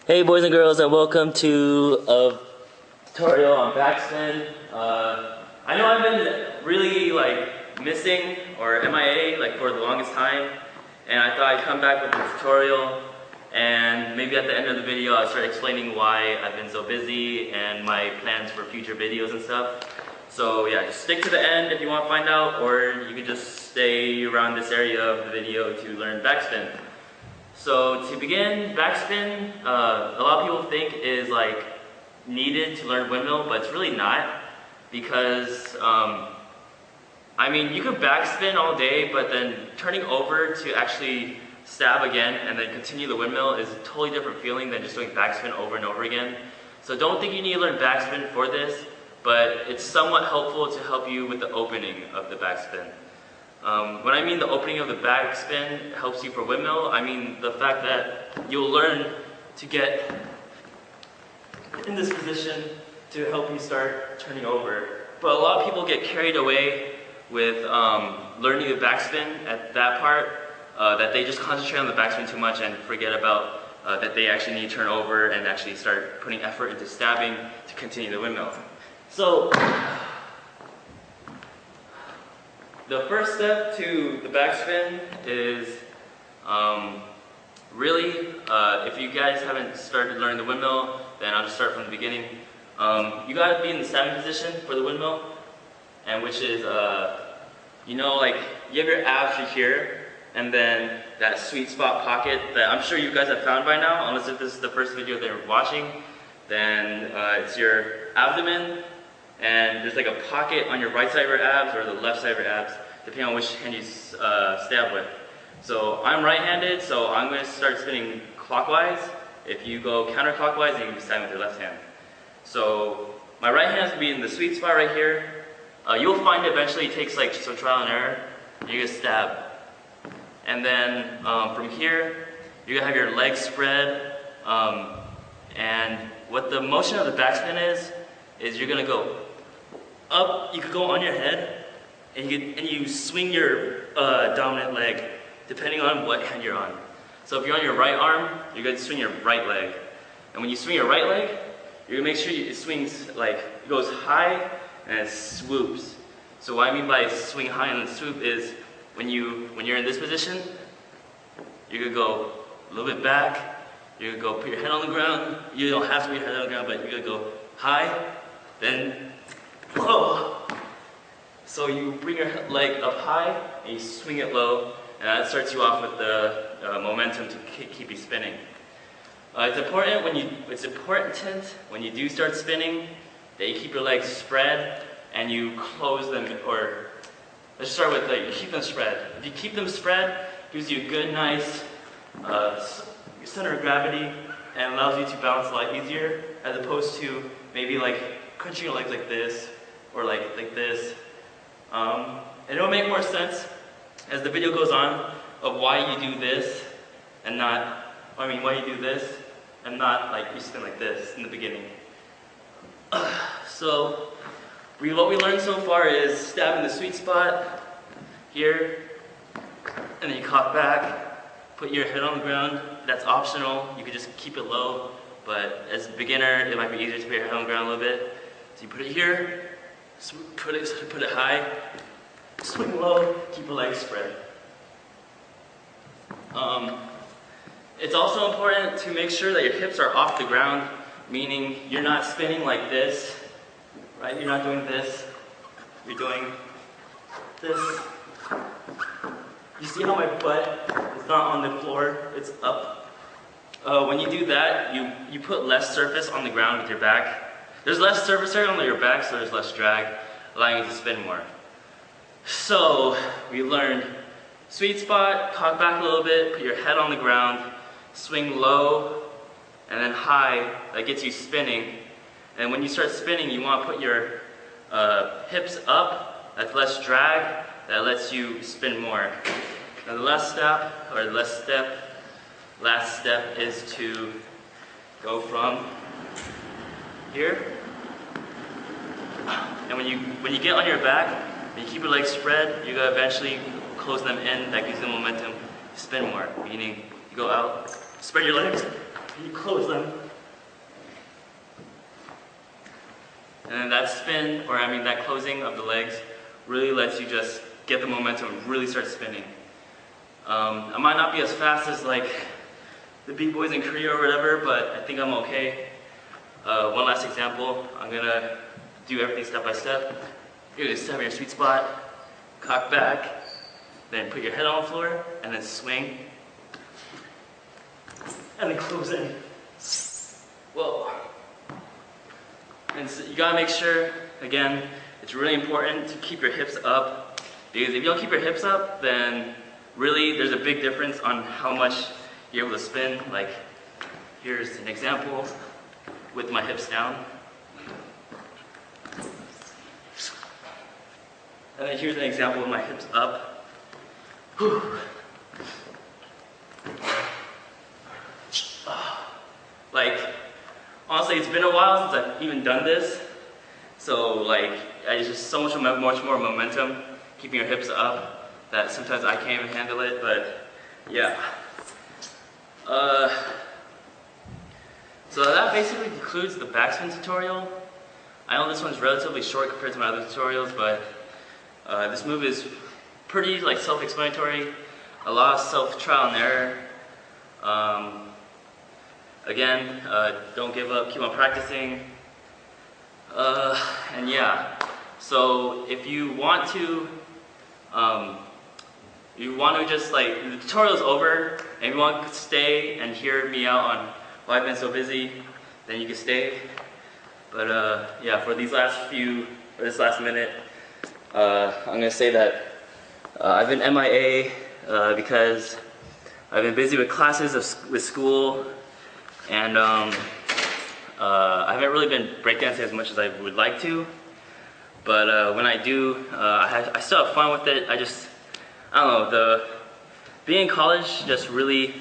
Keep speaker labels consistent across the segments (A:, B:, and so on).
A: Hey boys and girls, and welcome to a tutorial on backspin. I know I've been really missing or MIA for the longest time, and I thought I'd come back with a tutorial, and maybe at the end of the video I'll start explaining why I've been so busy and my plans for future videos and stuff. So yeah, just stick to the end if you want to find out, or you can just stay around this area of the video to learn backspin. So to begin, backspin, a lot of people think is needed to learn windmill, but it's really not, because I mean, you could backspin all day, but then turning over to actually stab again and then continue the windmill is a totally different feeling than just doing backspin over and over again. So don't think you need to learn backspin for this, but it's somewhat helpful to help you with the opening of the backspin. When I mean the opening of the backspin helps you for windmill, I mean the fact that you'll learn to get in this position to help you start turning over. But a lot of people get carried away with learning the backspin at that part, that they just concentrate on the backspin too much and forget about that they actually need to turn over and actually start putting effort into stabbing to continue the windmill. So the first step to the backspin is really, if you guys haven't started learning the windmill, then I'll just start from the beginning. You gotta be in the stabbing position for the windmill, and which is, you know, you have your abs right here, and then that sweet spot pocket that I'm sure you guys have found by now, unless if this is the first video they're watching, then it's your abdomen, and there's a pocket on your right side of your abs or the left side of your abs, depending on which hand you stab with. So I'm right-handed, so I'm going to start spinning clockwise. If you go counterclockwise, you can be stabbing with your left hand. So my right hand is going to be in the sweet spot right here. You'll find eventually it takes some trial and error. You're going to stab. And then from here, you're going to have your legs spread. And what the motion of the backspin is you're going to go up. You could go on your head, and you swing your dominant leg, depending on what hand you're on. So if you're on your right arm, you're going to swing your right leg. And when you swing your right leg, you're going to make sure it swings, it goes high and it swoops. So what I mean by swing high and then swoop is when you're in this position, you're going to go a little bit back, you're going to go put your head on the ground. You don't have to put your head on the ground, but you're going to go high, then low. So you bring your leg up high and you swing it low, and that starts you off with the momentum to keep you spinning. It's important when you do start spinning that you keep your legs spread and you close them, or let's start with you keep them spread. If you keep them spread, it gives you a good, nice center of gravity and allows you to balance a lot easier, as opposed to maybe crunching your legs like this or like this. And it'll make more sense as the video goes on of why you do this and not, why you do this and not you spin like this in the beginning. So what we learned so far is stabbing the sweet spot here, and then you cock back, put your head on the ground. That's optional. You could just keep it low, but as a beginner, it might be easier to put your head on the ground a little bit. So you put it here, put it high, swing low, keep your legs spread. It's also important to make sure that your hips are off the ground, meaning you're not spinning like this, right? You're not doing this, you're doing this. You see how my butt is not on the floor, it's up. When you do that, you put less surface on the ground with your back. There's less surface area on your back, so there's less drag, allowing you to spin more. So we learned sweet spot, cock back a little bit, put your head on the ground, swing low, and then high. That gets you spinning. And when you start spinning, you want to put your hips up. That's less drag. That lets you spin more. Now the last step is to go from here. And when you get on your back, and you keep your legs spread, you're going to eventually close them in. That gives you momentum to spin more, meaning you go out, spread your legs, you close them. And then that spin, or I mean that closing of the legs, really lets you just get the momentum and really start spinning. I might not be as fast as like the big boys in Korea or whatever, but I think I'm okay. One last example, I'm gonna do everything step by step. You're gonna step in your sweet spot, cock back, then put your head on the floor, and then swing. And then close in. Whoa. And so you gotta make sure, again, it's really important to keep your hips up, because if you don't keep your hips up, then really there's a big difference on how much you're able to spin. Like, here's an example with my hips down. And then here's an example with my hips up. Whew. Like, honestly, it's been a while since I've even done this. So like, it's just so much more momentum, keeping your hips up, that sometimes I can't even handle it, but yeah. So that basically concludes the backspin tutorial. I know this one's relatively short compared to my other tutorials, but this move is pretty like self-explanatory, a lot of self-trial and error. Again, don't give up, keep on practicing. And yeah, so if you want to just like, the tutorial's over, and if you want to stay and hear me out on why I've been so busy, then you can stay. But yeah, for these last this last minute, I'm gonna say that I've been MIA because I've been busy with classes, with school, and I haven't really been breakdancing as much as I would like to. But when I do, I still have fun with it. I don't know, being in college just really,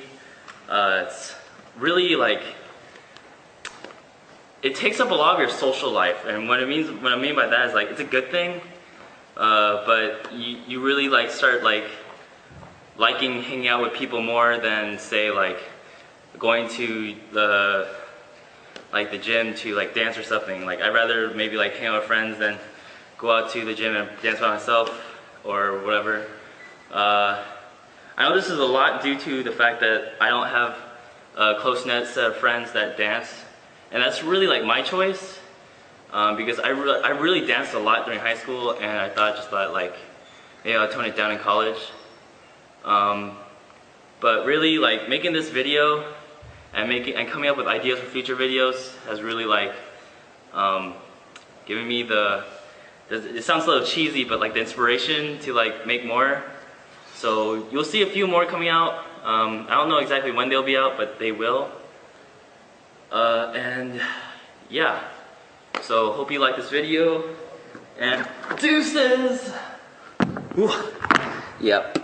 A: it's really like, it takes up a lot of your social life. And what I mean by that is like, it's a good thing, but you really like start like liking hanging out with people more than say like going to the gym to like dance or something. Like, I'd rather maybe like hang out with friends than go out to the gym and dance by myself or whatever. I know this is a lot due to the fact that I don't have a close-knit set of friends that dance, and that's really like my choice, because I really danced a lot during high school, and I just thought like maybe I'll tone it down in college. But really, like, making this video and coming up with ideas for future videos has really like given me it sounds a little cheesy, but like the inspiration to like make more. So you'll see a few more coming out. I don't know exactly when they'll be out, but they will. And yeah, so hope you like this video, and deuces! Ooh. Yep.